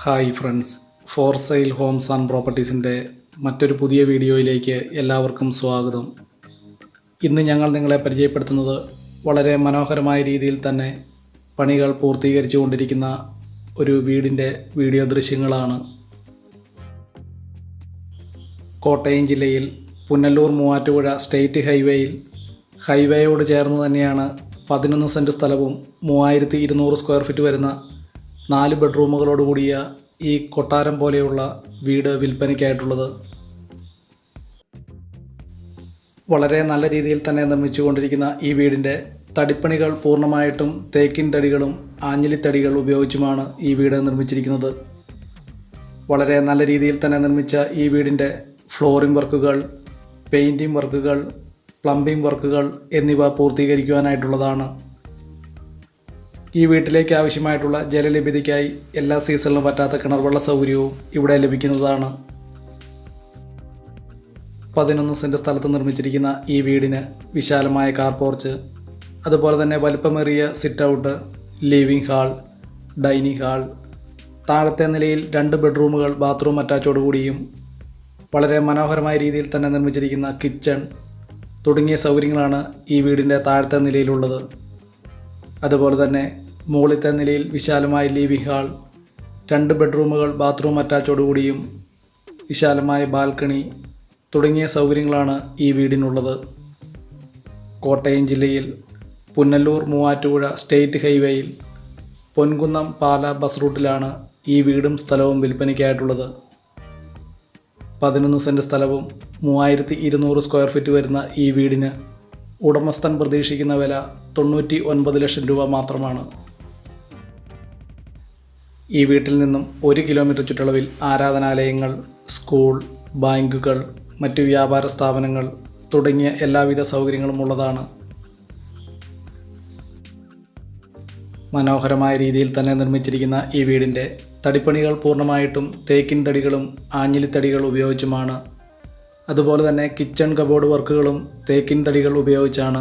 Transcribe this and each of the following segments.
Hi friends, for sale homes and പ്രോപ്പർട്ടീസിൻ്റെ മറ്റൊരു പുതിയ വീഡിയോയിലേക്ക് എല്ലാവർക്കും സ്വാഗതം. ഇന്ന് ഞങ്ങൾ നിങ്ങളെ പരിചയപ്പെടുത്തുന്നത് വളരെ മനോഹരമായ രീതിയിൽ തന്നെ പണികൾ പൂർത്തീകരിച്ചു കൊണ്ടിരിക്കുന്ന ഒരു വീടിൻ്റെ വീഡിയോ ദൃശ്യങ്ങളാണ്. കോട്ടയം ജില്ലയിൽ പുനലൂർ മൂവാറ്റുപുഴ സ്റ്റേറ്റ് ഹൈവേയോട് ചേർന്ന് തന്നെയാണ് 11 സെൻറ്റ് സ്ഥലവും 3200 സ്ക്വയർ ഫീറ്റ് വരുന്ന 4 ബെഡ്റൂമുകളോട് കൂടിയ ഈ കൊട്ടാരം പോലെയുള്ള വീട് വിൽപ്പനയ്ക്കായിട്ടുള്ളത്. വളരെ നല്ല രീതിയിൽ തന്നെ നിർമ്മിച്ചുകൊണ്ടിരിക്കുന്ന ഈ വീടിൻ്റെ തടിപ്പണികൾ പൂർണ്ണമായിട്ടും തേക്കിൻ തടികളും ആഞ്ഞിലിത്തടികൾ ഉപയോഗിച്ചുമാണ് ഈ വീട് നിർമ്മിച്ചിരിക്കുന്നത്. വളരെ നല്ല രീതിയിൽ തന്നെ നിർമ്മിച്ച ഈ വീടിൻ്റെ ഫ്ലോറിംഗ് വർക്കുകൾ, പെയിൻറ്റിംഗ് വർക്കുകൾ, പ്ലംബിംഗ് വർക്കുകൾ എന്നിവ പൂർത്തീകരിക്കുവാനായിട്ടുള്ളതാണ്. ഈ വീട്ടിലേക്ക് ആവശ്യമായിട്ടുള്ള ജലലഭ്യതയ്ക്കായി എല്ലാ സീസണിലും പറ്റാത്ത കിണർവെള്ള സൗകര്യവും ഇവിടെ ലഭിക്കുന്നതാണ്. 11 സെൻറ്റ് സ്ഥലത്ത് നിർമ്മിച്ചിരിക്കുന്ന ഈ വീടിന് വിശാലമായ കാർ പോർച്ച്, അതുപോലെ തന്നെ വലിപ്പമേറിയ sit out, living hall, dining hall, താഴത്തെ നിലയിൽ 2 ബെഡ്റൂമുകൾ ബാത്റൂം അറ്റാച്ചോടുകൂടിയും വളരെ മനോഹരമായ രീതിയിൽ തന്നെ നിർമ്മിച്ചിരിക്കുന്ന കിച്ചൺ തുടങ്ങിയ സൗകര്യങ്ങളാണ് ഈ വീടിൻ്റെ താഴത്തെ നിലയിലുള്ളത്. അതുപോലെ തന്നെ മുകളിലത്തെ നിലയിൽ വിശാലമായ ലിവിംഗ് ഹാൾ, 2 ബെഡ്റൂമുകൾ ബാത്റൂം അറ്റാച്ചോടുകൂടിയും വിശാലമായ ബാൽക്കണി തുടങ്ങിയ സൗകര്യങ്ങളാണ് ഈ വീടിനുള്ളത്. കോട്ടയം ജില്ലയിൽ പുനലൂർ മൂവാറ്റുപുഴ സ്റ്റേറ്റ് ഹൈവേയിൽ പൊൻകുന്നം പാല ബസ് റൂട്ടിലാണ് ഈ വീടും സ്ഥലവും വിൽപ്പനയ്ക്കായിട്ടുള്ളത്. 11 സെൻറ്റ് സ്ഥലവും 3200 സ്ക്വയർ ഫീറ്റ് വരുന്ന ഈ വീടിന് ഉടമസ്ഥൻ പ്രതീക്ഷിക്കുന്ന വില 99 ലക്ഷം രൂപ മാത്രമാണ്. ഈ വീട്ടിൽ നിന്നും 1 കിലോമീറ്റർ ചുറ്റളവിൽ ആരാധനാലയങ്ങൾ, സ്കൂൾ, ബാങ്കുകൾ, മറ്റു വ്യാപാര സ്ഥാപനങ്ങൾ തുടങ്ങിയ എല്ലാവിധ സൗകര്യങ്ങളും ഉള്ളതാണ്. മനോഹരമായ രീതിയിൽ തന്നെ നിർമ്മിച്ചിരിക്കുന്ന ഈ വീടിൻ്റെ തടിപ്പണികൾ പൂർണ്ണമായിട്ടും തേക്കിൻ തടികളും ആഞ്ഞിലിത്തടികൾ ഉപയോഗിച്ചുമാണ്. അതുപോലെ തന്നെ കിച്ചൺ കബോർഡ് വർക്കുകളും തേക്കിൻ തടികൾ ഉപയോഗിച്ചാണ്.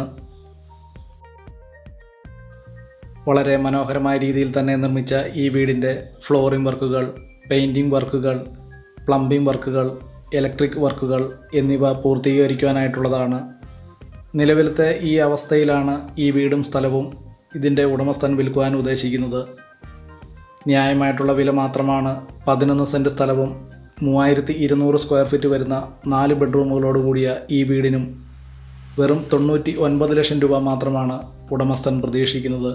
വളരെ മനോഹരമായ രീതിയിൽ തന്നെ നിർമ്മിച്ച ഈ വീടിൻ്റെ ഫ്ലോറിംഗ് വർക്കുകൾ, പെയിൻറ്റിംഗ് വർക്കുകൾ, പ്ലംബിംഗ് വർക്കുകൾ, ഇലക്ട്രിക് വർക്കുകൾ എന്നിവ പൂർത്തീകരിക്കുവാനായിട്ടുള്ളതാണ്. നിലവിലത്തെ ഈ അവസ്ഥയിലാണ് ഈ വീടും സ്ഥലവും ഇതിൻ്റെ ഉടമസ്ഥൻ വിൽക്കുവാൻ ഉദ്ദേശിക്കുന്നത്. ന്യായമായിട്ടുള്ള വില മാത്രമാണ് 11 സെൻറ്റ് സ്ഥലവും 3200 സ്ക്വയർ ഫീറ്റ് വരുന്ന 4 ബെഡ്റൂമുകളോട് കൂടിയ ഈ വീടിനും വെറും 99 ലക്ഷം രൂപ മാത്രമാണ് ഉടമസ്ഥൻ പ്രതീക്ഷിക്കുന്നത്.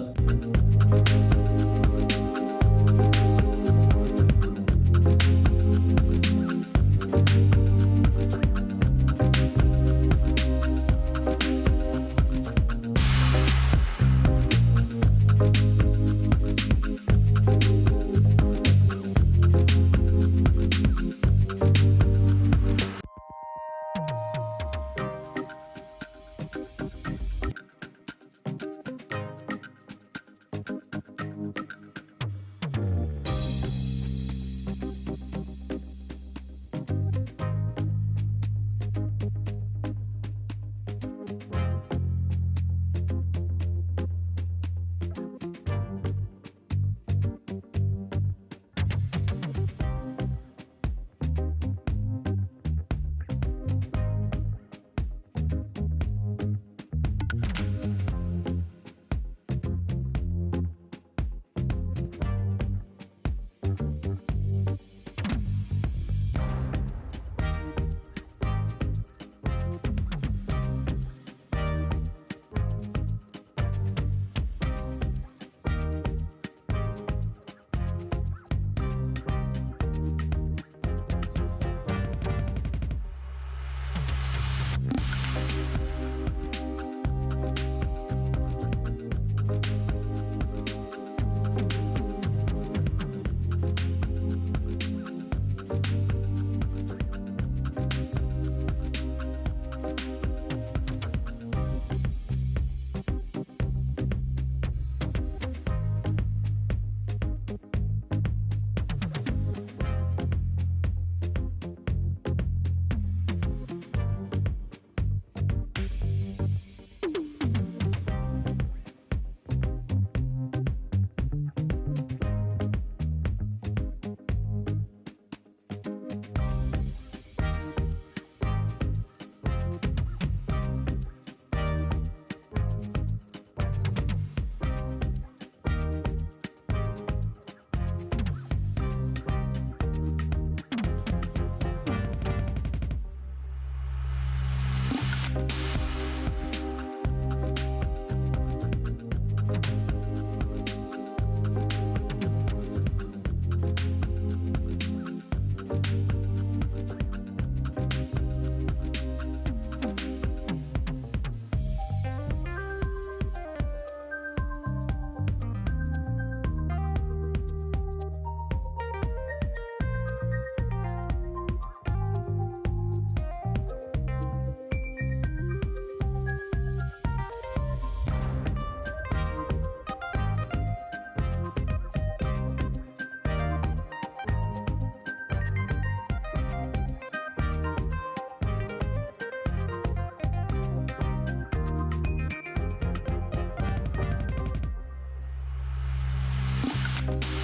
താങ്ക്